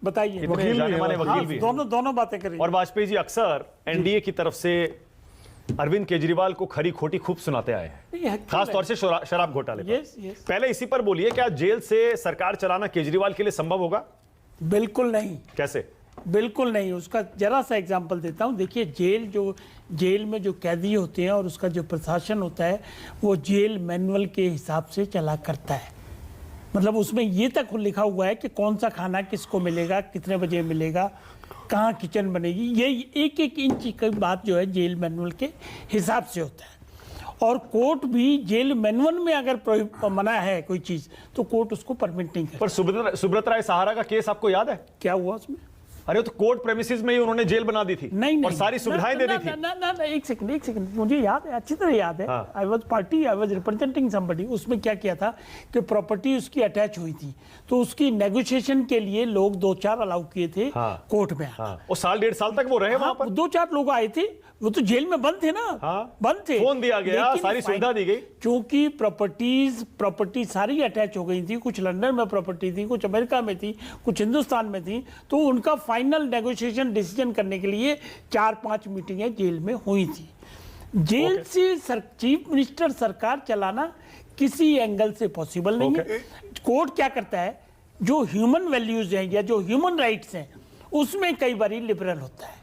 बताइए, इतने जाने-माने वकील भी हैं। दोनों बातें करेंगे। और वाजपेयी जी अक्सर एनडीए की तरफ से अरविंद केजरीवाल को खरी खोटी खूब सुनाते आए हैं, खास तौर से शराब घोटाले पर। पहले इसी पर बोलिए, क्या जेल से सरकार चलाना केजरीवाल के लिए संभव होगा? बिल्कुल नहीं। कैसे? बिल्कुल नहीं। उसका जरा सा एग्जांपल देता हूं। देखिए, जेल में जो कैदी होते हैं और उसका जो प्रशासन होता है वो जेल मैनुअल के हिसाब से चला करता है। मतलब उसमें ये तक लिखा हुआ है कि कौन सा खाना किसको मिलेगा, कितने बजे मिलेगा, कहाँ किचन बनेगी, ये एक एक इंच की बात जो है जेल मैनुअल के हिसाब से होता है। और कोर्ट भी जेल मैनुअल में अगर मना है कोई चीज़ तो कोर्ट उसको परमिट नहीं करता। पर सुब्रत राय सहारा का केस आपको याद है? क्या हुआ उसमें? अरे तो कोर्ट प्रेमिसेस में ही उन्होंने जेल बना दी थी। नहीं, और सारी सुविधाएं दे दी थी। ना, एक सेकंड, मुझे याद है, अच्छी तरह याद है। I was representing somebody. उसमें क्या किया था कि प्रॉपर्टी उसकी अटैच हुई थी, तो उसकी नेगोशिएशन के लिए लोग 2-4 अलाउ किए थे कोर्ट में। और 1.5 साल तक वो रहे वहां पर। 2-4 लोग आए थे, वो तो जेल में बंद थे ना। बंद थे, फोन दिया गया, सारी सुविधा दी गई। क्योंकि प्रॉपर्टी सारी अटैच हो गई थी, कुछ लंदन में प्रॉपर्टी थी, कुछ अमेरिका में थी, कुछ हिंदुस्तान में थी, तो उनका फाइनल नेगोशिएशन डिसीजन करने के लिए 4-5 मीटिंगें जेल में हुई थी। जेल से चीफ मिनिस्टर सरकार चलाना किसी एंगल से पॉसिबल नहीं है। कोर्ट क्या करता है, जो ह्यूमन वैल्यूज हैं या जो ह्यूमन राइट्स हैं उसमें कई बार लिबरल होता है।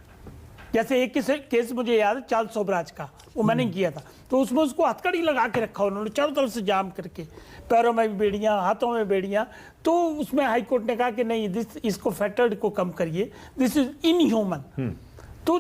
जैसे एक केस मुझे याद है, चार्ल्स सोबराज का, वो मैंने किया था, तो उसमें उसको हथकड़ी लगा के रखा उन्होंने चारों तरफ से जाम करके, पैरों में भी बेड़ियां, हाथों में बेड़ियां। तो उसमें हाई कोर्ट ने कहा कि नहीं, इसको फेटर्ड को कम करिए, दिस इज इनह्यूमन। तो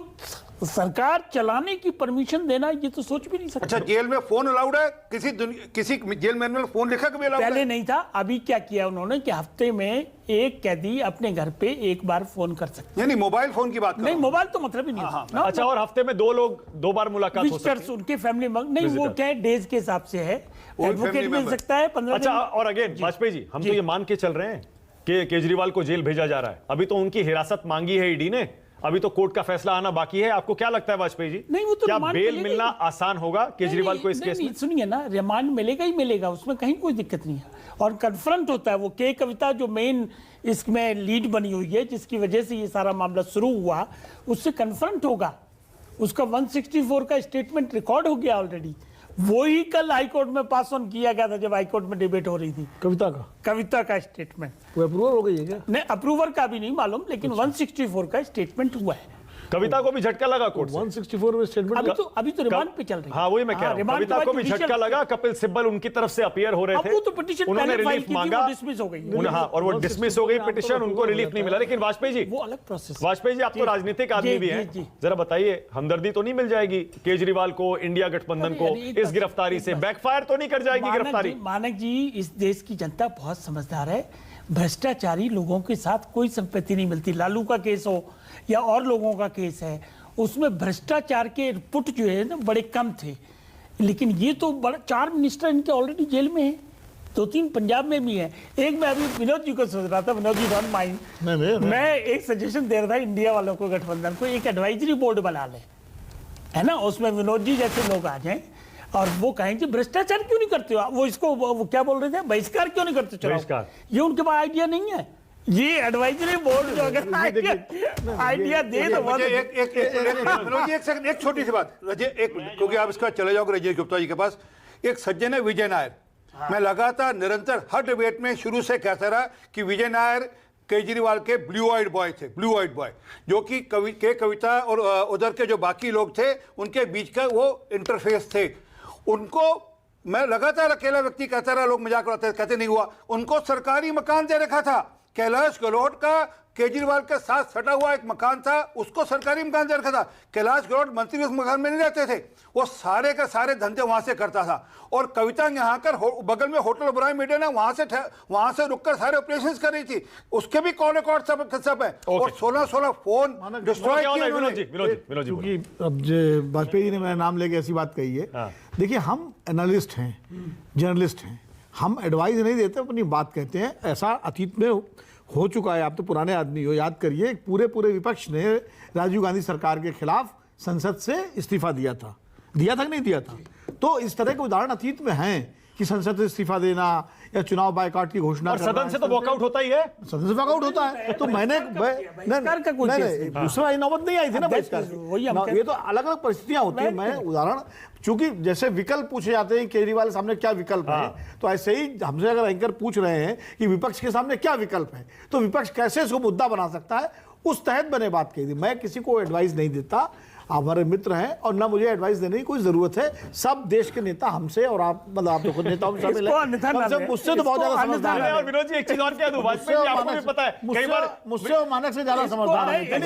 सरकार चलाने की परमिशन देना ये तो सोच भी नहीं सकते। अच्छा, जेल में फोन अलाउड है? किसी जेल मैनुअल में फोन लिखा कभी अलाउड है? पहले नहीं था। अभी क्या किया उन्होंने कि हफ्ते में एक कैदी अपने घर पे एक बार फोन कर सकते। यानी मोबाइल फोन की बात नहीं, मोबाइल तो मतलब ही नहीं। अच्छा, और हफ्ते में 2 लोग 2 बार मुलाकात हो सकती है उनके फैमिली नहीं, वो क्या डेज के हिसाब से है, एडवोकेट मिल सकता है 15 दिन। अच्छा, और अगेन वाजपेयी जी, हम तो ये मान के चल रहे हैं कि केजरीवाल को जेल भेजा जा रहा है, अभी तो उनकी हिरासत मांगी है ईडी ने, अभी तो कोर्ट का फैसला आना बाकी है। आपको क्या लगता है वाजपेयी जी, नहीं, वो तो क्या बेल मिलना आसान होगा केजरीवाल को इस केस में? सुनिए ना, रिमांड मिलेगा ही मिलेगा, उसमें कहीं कोई दिक्कत नहीं है। और कन्फ्रंट होता है वो के कविता जो मेन इसमें लीड बनी हुई है, जिसकी वजह से ये सारा मामला शुरू हुआ, उससे कन्फ्रंट होगा। उसका 164 का स्टेटमेंट रिकॉर्ड हो गया ऑलरेडी। वो ही कल हाईकोर्ट में पास ऑन किया गया था जब हाईकोर्ट में डिबेट हो रही थी। कविता का स्टेटमेंट वो अप्रूवल हो गई है क्या? नहीं, अप्रूवर का भी नहीं मालूम, लेकिन 164 का स्टेटमेंट हुआ है। कविता को भी झटका लगा कोर्ट से। 164 में स्टेटमेंट अभी तो रिमांड पे चल रही है। हाँ, वही मैं कह रहा हूं, कविता को भी झटका लगा। कपिल सिब्बल उनकी तरफ से अपीयर हो रहे थे, वो तो पिटीशन उन्होंने रिलीफ मांगा, डिसमिस हो गई। हाँ, और वो डिसमिस हो गई पिटीशन, उनको रिलीफ नहीं मिला। लेकिन वाजपेयी जी, वो अलग प्रोसेस। वाजपेयी जी, आप तो राजनीतिक आदमी भी हैं, जरा बताइए, हमदर्दी तो नहीं मिल जाएगी केजरीवाल को, इंडिया गठबंधन को इस गिरफ्तारी से? बैकफायर तो नहीं कर जाएगी गिरफ्तारी? मानक जी, इस देश की जनता बहुत समझदार है। भ्रष्टाचारी लोगों के साथ कोई संपत्ति नहीं मिलती। लालू का केस हो या और लोगों का केस है, उसमें भ्रष्टाचार के रिपोर्ट जो है ना बड़े कम थे। लेकिन ये तो 4 मिनिस्टर इनके ऑलरेडी जेल में हैं, 2-3 पंजाब में भी हैं। एक मैं अभी विनोद जी को सोच रहा था, विनोद जी डोंट माइंड, मैं एक सजेशन दे रहा था इंडिया वालों को, गठबंधन को, एक एडवाइजरी बोर्ड बना ले, है ना, उसमें विनोद जी जैसे लोग आ जाएं और वो कहें कि भ्रष्टाचार क्यों नहीं करते हो, वो इसको वो क्या बोल रहे थे, बहिष्कार क्यों नहीं करते चुनाव? ये उनके पास आइडिया नहीं है। ये एडवाइजरी बोर्ड जो अगर आइडिया दे तो एक छोटी सी बात, क्योंकि आप इसका चले जाओगे राजेश गुप्ता जी के पास। एक सज्जन है विजय नायर, मैं लगातार निरंतर हर डिबेट में शुरू से कहता रहा कि विजय नायर केजरीवाल के ब्लू आइड बॉय थे, ब्लू आइड बॉय, जो कि कविता और उधर के जो बाकी लोग थे उनके बीच का वो इंटरफेस थे। उनको मैं लगातार अकेला व्यक्ति कहता रहा, लोग मजाक उड़ाते कहते नहीं हुआ। उनको सरकारी मकान दे रखा था, कैलाश गहलोत का केजरीवाल के साथ सटा हुआ एक मकान था, उसको सरकारी मकान दे रखा था। कैलाश गहलोत मंत्री उस मकान में नहीं रहते थे, वो सारे के सारे धंधे वहां से करता था। और कविता यहाँ कर बगल में होटल ओबराय मीडिया ने वहां से रुककर सारे ऑपरेशंस कर रही थी, उसके भी कॉल रिकॉर्ड सब है। और 16 फोन डिस्ट्रॉय किए उन्होंने। क्योंकि अब वाजपेयी जी ने मेरा नाम लेके ऐसी बात कही है, देखिए हम एनालिस्ट हैं, जर्नलिस्ट हैं, हम एडवाइस नहीं देते, अपनी बात कहते हैं। ऐसा अतीत में हो चुका है, आप तो पुराने आदमी हो, याद करिए, पूरे विपक्ष ने राजीव गांधी सरकार के खिलाफ संसद से इस्तीफा दिया था कि नहीं दिया था? तो इस तरह के उदाहरण अतीत में हैं। कि संसद से इस्तीफा देना या चुनाव बायकॉट की घोषणा और सदन से तो वॉकआउट होता ही है, सदन से वॉकआउट होता है। तो मैंने दूसरा नौबत नहीं आई थी ना बहिष्कार की। ये तो अलग अलग परिस्थितियां होती है। मैं उदाहरण, चूंकि जैसे विकल्प पूछे जाते हैं केजरीवाल के सामने क्या विकल्प है, तो ऐसे ही हमसे अगर एंकर पूछ रहे हैं कि विपक्ष के सामने क्या विकल्प है, तो विपक्ष कैसे इसको मुद्दा बना सकता है, उस तहत मैंने बात कही थी। मैं किसी को एडवाइस नहीं देता, हमारे मित्र हैं और ना मुझे एडवाइस देने की कोई जरूरत है। सब देश के नेता हमसे, और आप मतलब आप तो खुद नेताओं में शामिल हैं, मुझसे तो बहुत ज्यादा समझदार है। और विनोद जी एक चीज और कह दूं, वाजपेयी जी आपको भी पता है कई बार मुझसे और मानक से ज्यादा समझदार है। एक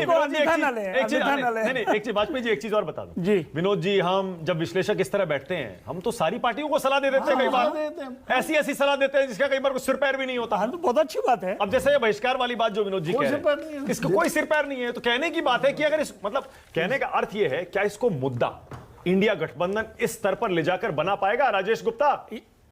चीज वाजपेयी जी एक चीज और बता दो जी विनोद जी, हम जब विश्लेषक इस तरह बैठते हैं, हम तो सारी पार्टियों को सलाह दे देते हैं, कई बार ऐसी ऐसी सलाह देते हैं जिसका कई बार सिर पैर भी नहीं होता। तो बहुत अच्छी बात है। अब जैसे ये बहिष्कार वाली बात जो विनोद जी कह रहे हैं, इसका कोई सिर पैर नहीं है, तो कहने की बात है कि अगर इस मतलब कहने का अर्थ ये है, क्या इसको मुद्दा इंडिया गठबंधन इस स्तर पर ले जाकर बना पाएगा राजेश गुप्ता?